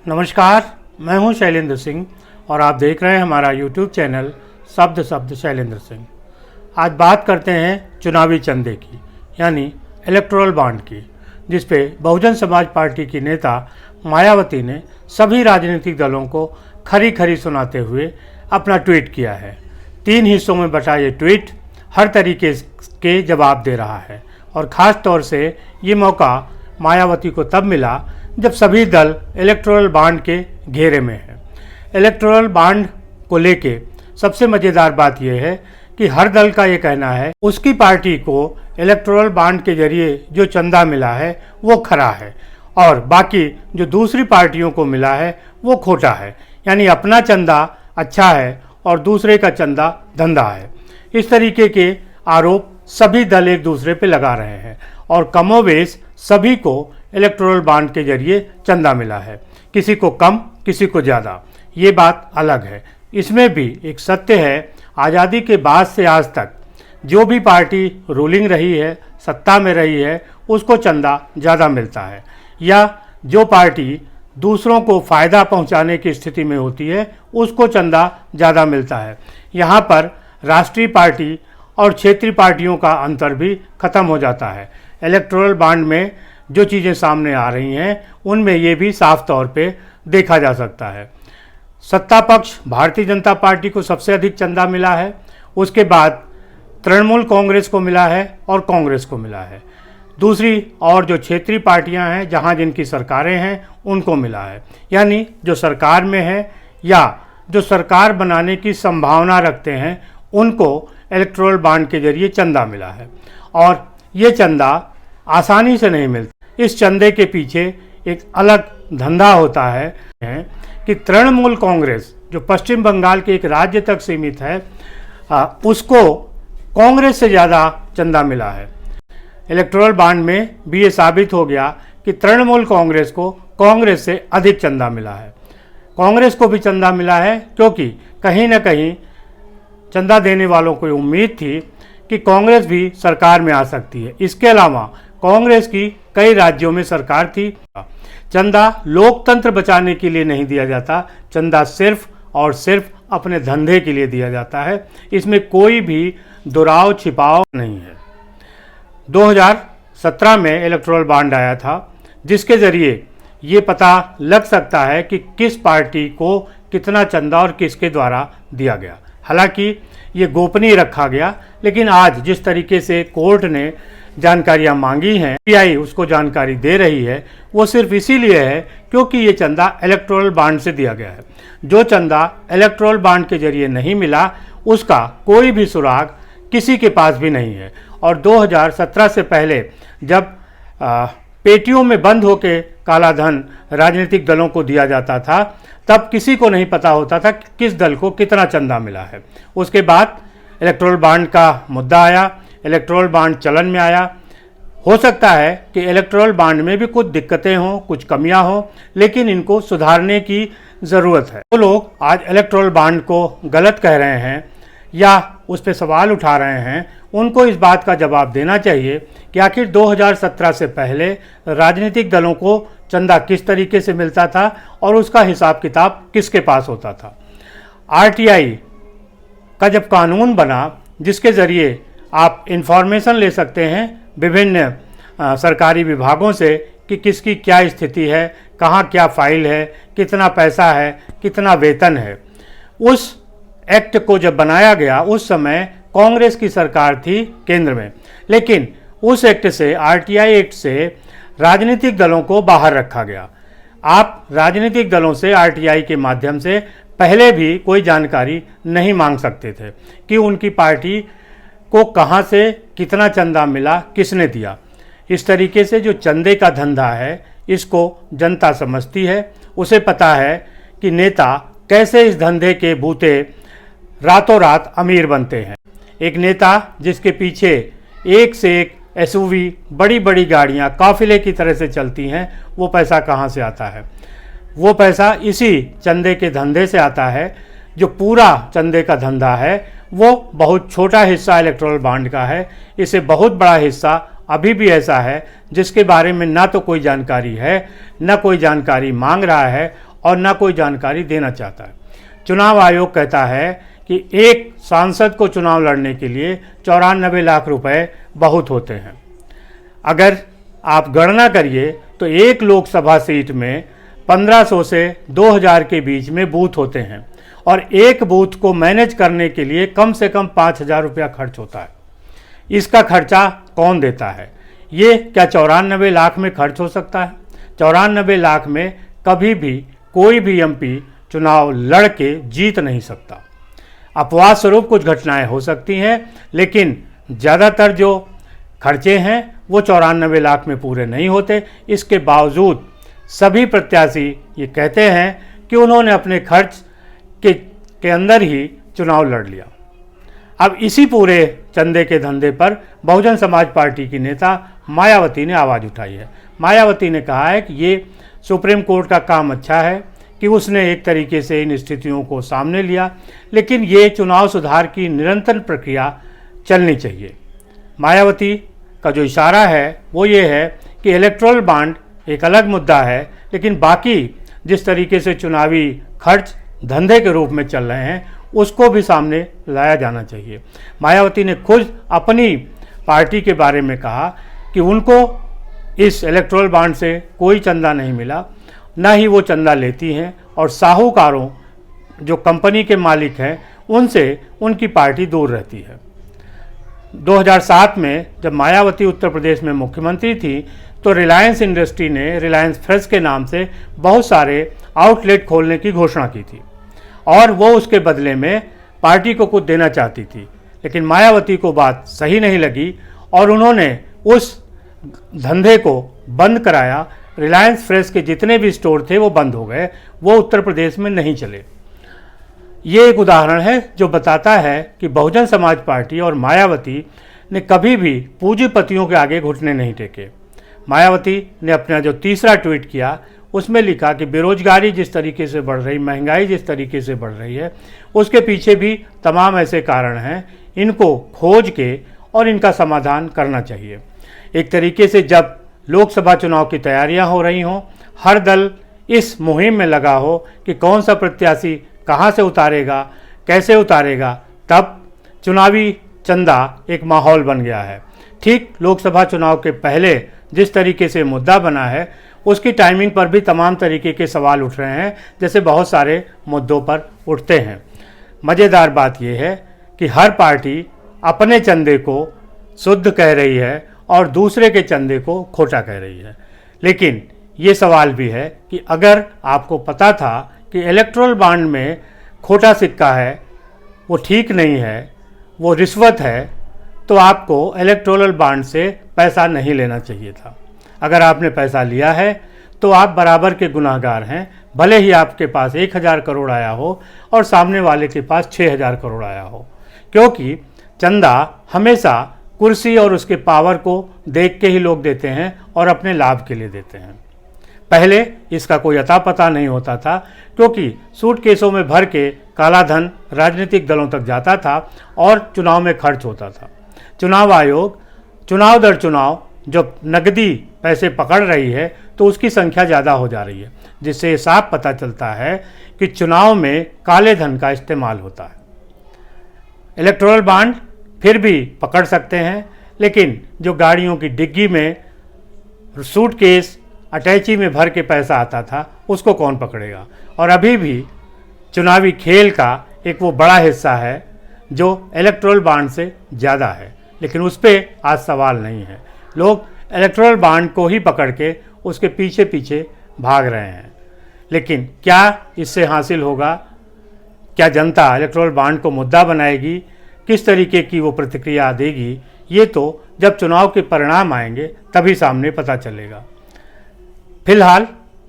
नमस्कार, मैं हूं शैलेंद्र सिंह और आप देख रहे हैं हमारा YouTube चैनल शब्द शैलेंद्र सिंह। आज बात करते हैं चुनावी चंदे की, यानी इलेक्टोरल बॉन्ड की, जिस पे बहुजन समाज पार्टी की नेता मायावती ने सभी राजनीतिक दलों को खरी खरी सुनाते हुए अपना ट्वीट किया है। 3 हिस्सों में बटा ये ट्वीट हर तरीके के जवाब दे रहा है और ख़ास तौर से ये मौका मायावती को तब मिला जब सभी दल इलेक्टोरल बॉन्ड के घेरे में हैं। इलेक्टोरल बॉन्ड को लेके सबसे मज़ेदार बात यह है कि हर दल का ये कहना है उसकी पार्टी को इलेक्टोरल बॉन्ड के जरिए जो चंदा मिला है वो खरा है और बाकी जो दूसरी पार्टियों को मिला है वो खोटा है, यानी अपना चंदा अच्छा है और दूसरे का चंदा धंधा है। इस तरीके के आरोप सभी दल एक दूसरे पे लगा रहे हैं और कमोवेश सभी को इलेक्टोरल बॉन्ड के जरिए चंदा मिला है, किसी को कम किसी को ज़्यादा, ये बात अलग है। इसमें भी एक सत्य है, आज़ादी के बाद से आज तक जो भी पार्टी रूलिंग रही है, सत्ता में रही है, उसको चंदा ज़्यादा मिलता है, या जो पार्टी दूसरों को फ़ायदा पहुंचाने की स्थिति में होती है उसको चंदा ज़्यादा मिलता है। यहाँ पर राष्ट्रीय पार्टी और क्षेत्रीय पार्टियों का अंतर भी ख़त्म हो जाता है। इलेक्टोरल बॉन्ड में जो चीज़ें सामने आ रही हैं उनमें ये भी साफ तौर पे देखा जा सकता है। सत्ता पक्ष भारतीय जनता पार्टी को सबसे अधिक चंदा मिला है, उसके बाद तृणमूल कांग्रेस को मिला है और कांग्रेस को मिला है। दूसरी और जो क्षेत्रीय पार्टियां हैं जहां जिनकी सरकारें हैं उनको मिला है, यानी जो सरकार में है या जो सरकार बनाने की संभावना रखते हैं उनको इलेक्टोरल बॉन्ड के जरिए चंदा मिला है। और ये चंदा आसानी से नहीं मिलता। इस चंदे के पीछे एक अलग धंधा होता है कि तृणमूल कांग्रेस जो पश्चिम बंगाल के एक राज्य तक सीमित है, उसको कांग्रेस से ज़्यादा चंदा मिला है। इलेक्टोरल बॉन्ड में भी ये साबित हो गया कि तृणमूल कांग्रेस को कांग्रेस से अधिक चंदा मिला है। कांग्रेस को भी चंदा मिला है क्योंकि कहीं ना कहीं चंदा देने वालों को उम्मीद थी कि कांग्रेस भी सरकार में आ सकती है। इसके अलावा कांग्रेस की कई राज्यों में सरकार थी। चंदा लोकतंत्र बचाने के लिए नहीं दिया जाता, चंदा सिर्फ और सिर्फ अपने धंधे के लिए दिया जाता है। इसमें कोई भी दुराव छिपाव नहीं है। 2017 में इलेक्टोरल बॉन्ड आया था जिसके ज़रिए ये पता लग सकता है कि किस पार्टी को कितना चंदा और किसके द्वारा दिया गया। हालांकि ये गोपनीय रखा गया, लेकिन आज जिस तरीके से कोर्ट ने जानकारियां मांगी हैं, सीबीआई उसको जानकारी दे रही है, वो सिर्फ इसीलिए है क्योंकि ये चंदा इलेक्टोरल बॉन्ड से दिया गया है। जो चंदा इलेक्टोरल बॉन्ड के जरिए नहीं मिला उसका कोई भी सुराग किसी के पास भी नहीं है। और 2017 से पहले जब पेटियों में बंद होकर काला धन राजनीतिक दलों को दिया जाता था तब किसी को नहीं पता होता था कि किस दल को कितना चंदा मिला है। उसके बाद इलेक्टोरल बॉन्ड का मुद्दा आया, इलेक्टोरल बॉन्ड चलन में आया। हो सकता है कि इलेक्टोरल बॉन्ड में भी कुछ दिक्कतें हों, कुछ कमियां हों, लेकिन इनको सुधारने की ज़रूरत है। वो लोग आज इलेक्टोरल बॉन्ड को गलत कह रहे हैं या उस पर सवाल उठा रहे हैं, उनको इस बात का जवाब देना चाहिए कि आखिर 2017 से पहले राजनीतिक दलों को चंदा किस तरीके से मिलता था और उसका हिसाब किताब किसके पास होता था। आरटीआई का जब कानून बना जिसके ज़रिए आप इंफॉर्मेशन ले सकते हैं विभिन्न सरकारी विभागों से कि किसकी क्या स्थिति है, कहाँ क्या फाइल है, कितना पैसा है, कितना वेतन है, उस एक्ट को जब बनाया गया उस समय कांग्रेस की सरकार थी केंद्र में, लेकिन उस एक्ट से, आरटीआई एक्ट से राजनीतिक दलों को बाहर रखा गया। आप राजनीतिक दलों से आरटीआई के माध्यम से पहले भी कोई जानकारी नहीं मांग सकते थे कि उनकी पार्टी को कहां से कितना चंदा मिला, किसने दिया। इस तरीके से जो चंदे का धंधा है इसको जनता समझती है, उसे पता है कि नेता कैसे इस धंधे के भूते रातों रात अमीर बनते हैं। एक नेता जिसके पीछे एक से एक एसयूवी, बड़ी बड़ी गाड़ियां काफिले की तरह से चलती हैं, वो पैसा कहां से आता है? वो पैसा इसी चंदे के धंधे से आता है। जो पूरा चंदे का धंधा है वो बहुत छोटा हिस्सा इलेक्टोरल बॉन्ड का है। इसे बहुत बड़ा हिस्सा अभी भी ऐसा है जिसके बारे में ना तो कोई जानकारी है, ना कोई जानकारी मांग रहा है और ना कोई जानकारी देना चाहता है। चुनाव आयोग कहता है कि एक सांसद को चुनाव लड़ने के लिए 94 लाख रुपए बहुत होते हैं। अगर आप गणना करिए तो एक लोकसभा सीट में 1500 से 2000 के बीच में बूथ होते हैं और एक बूथ को मैनेज करने के लिए कम से कम 5000 रुपया खर्च होता है। इसका खर्चा कौन देता है? ये क्या 94 लाख में खर्च हो सकता है? 94 लाख में कभी भी कोई भी एमपी चुनाव लड़ के जीत नहीं सकता। अपवाद स्वरूप कुछ घटनाएं हो सकती हैं, लेकिन ज़्यादातर जो खर्चे हैं वो 94 लाख में पूरे नहीं होते। इसके बावजूद सभी प्रत्याशी ये कहते हैं कि उन्होंने अपने खर्च के अंदर ही चुनाव लड़ लिया। अब इसी पूरे चंदे के धंधे पर बहुजन समाज पार्टी की नेता मायावती ने आवाज़ उठाई है। मायावती ने कहा है कि ये सुप्रीम कोर्ट का काम अच्छा है कि उसने एक तरीके से इन स्थितियों को सामने लिया, लेकिन ये चुनाव सुधार की निरंतर प्रक्रिया चलनी चाहिए। मायावती का जो इशारा है वो ये है कि इलेक्टोरल बॉन्ड एक अलग मुद्दा है, लेकिन बाकी जिस तरीके से चुनावी खर्च धंधे के रूप में चल रहे हैं उसको भी सामने लाया जाना चाहिए। मायावती ने खुद अपनी पार्टी के बारे में कहा कि उनको इस इलेक्टोरल बॉन्ड से कोई चंदा नहीं मिला, न ही वो चंदा लेती हैं, और साहूकारों जो कंपनी के मालिक हैं उनसे उनकी पार्टी दूर रहती है। 2007 में जब मायावती उत्तर प्रदेश में मुख्यमंत्री थी तो रिलायंस इंडस्ट्री ने रिलायंस फ्रेश के नाम से बहुत सारे आउटलेट खोलने की घोषणा की थी और वो उसके बदले में पार्टी को कुछ देना चाहती थी, लेकिन मायावती को बात सही नहीं लगी और उन्होंने उस धंधे को बंद कराया। रिलायंस फ्रेश के जितने भी स्टोर थे वो बंद हो गए, वो उत्तर प्रदेश में नहीं चले। ये एक उदाहरण है जो बताता है कि बहुजन समाज पार्टी और मायावती ने कभी भी पूंजीपतियों के आगे घुटने नहीं टेके। मायावती ने अपना जो तीसरा ट्वीट किया उसमें लिखा कि बेरोजगारी जिस तरीके से बढ़ रही, महंगाई जिस तरीके से बढ़ रही है, उसके पीछे भी तमाम ऐसे कारण हैं, इनको खोज के और इनका समाधान करना चाहिए। एक तरीके से जब लोकसभा चुनाव की तैयारियां हो रही हों, हर दल इस मुहिम में लगा हो कि कौन सा प्रत्याशी कहां से उतारेगा, कैसे उतारेगा, तब चुनावी चंदा एक माहौल बन गया है। ठीक लोकसभा चुनाव के पहले जिस तरीके से मुद्दा बना है उसकी टाइमिंग पर भी तमाम तरीके के सवाल उठ रहे हैं, जैसे बहुत सारे मुद्दों पर उठते हैं। मज़ेदार बात यह है कि हर पार्टी अपने चंदे को शुद्ध कह रही है और दूसरे के चंदे को खोटा कह रही है। लेकिन ये सवाल भी है कि अगर आपको पता था कि इलेक्टोरल बॉन्ड में खोटा सिक्का है, वो ठीक नहीं है, वो रिश्वत है, तो आपको इलेक्टोरल बॉन्ड से पैसा नहीं लेना चाहिए था। अगर आपने पैसा लिया है तो आप बराबर के गुनाहगार हैं, भले ही आपके पास 1000 करोड़ आया हो और सामने वाले के पास 6000 करोड़ आया हो, क्योंकि चंदा हमेशा कुर्सी और उसके पावर को देख के ही लोग देते हैं और अपने लाभ के लिए देते हैं। पहले इसका कोई अता पता नहीं होता था, क्योंकि सूटकेसों में भर के काला धन राजनीतिक दलों तक जाता था और चुनाव में खर्च होता था। चुनाव आयोग चुनाव दर चुनाव जब नकदी पैसे पकड़ रही है तो उसकी संख्या ज़्यादा हो जा रही है, जिससे साफ पता चलता है कि चुनाव में काले धन का इस्तेमाल होता है। इलेक्टोरल बॉन्ड फिर भी पकड़ सकते हैं, लेकिन जो गाड़ियों की डिग्गी में सूटकेस अटैची में भर के पैसा आता था उसको कौन पकड़ेगा। और अभी भी चुनावी खेल का एक वो बड़ा हिस्सा है जो इलेक्टोरल बॉन्ड से ज़्यादा है, लेकिन उस पर आज सवाल नहीं है। लोग इलेक्टोरल बॉन्ड को ही पकड़ के उसके पीछे पीछे भाग रहे हैं, लेकिन क्या इससे हासिल होगा? क्या जनता इलेक्टोरल बॉन्ड को मुद्दा बनाएगी? किस तरीके की वो प्रतिक्रिया देगी? ये तो जब चुनाव के परिणाम आएंगे तभी सामने पता चलेगा। फिलहाल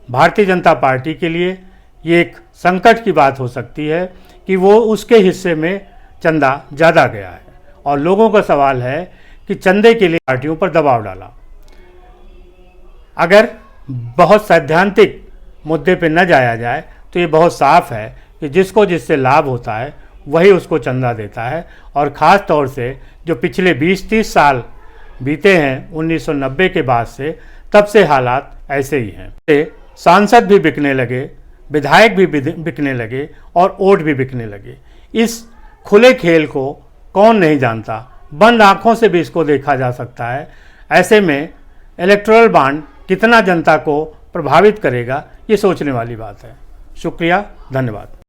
भारतीय जनता पार्टी के लिए ये एक संकट की बात हो सकती है कि वो उसके हिस्से में चंदा ज़्यादा गया है और लोगों का सवाल है कि चंदे के लिए पार्टियों पर दबाव डाला। अगर बहुत सैद्धांतिक मुद्दे पे न जाया जाए तो ये बहुत साफ है कि जिसको जिससे लाभ होता है वही उसको चंदा देता है, और ख़ास तौर से जो पिछले 20-30 साल बीते हैं 1990 के बाद से, तब से हालात ऐसे ही हैं। सांसद भी बिकने लगे, विधायक भी बिकने लगे और वोट भी बिकने लगे। इस खुले खेल को कौन नहीं जानता, बंद आंखों से भी इसको देखा जा सकता है। ऐसे में इलेक्टोरल बॉन्ड कितना जनता को प्रभावित करेगा, ये सोचने वाली बात है। शुक्रिया, धन्यवाद।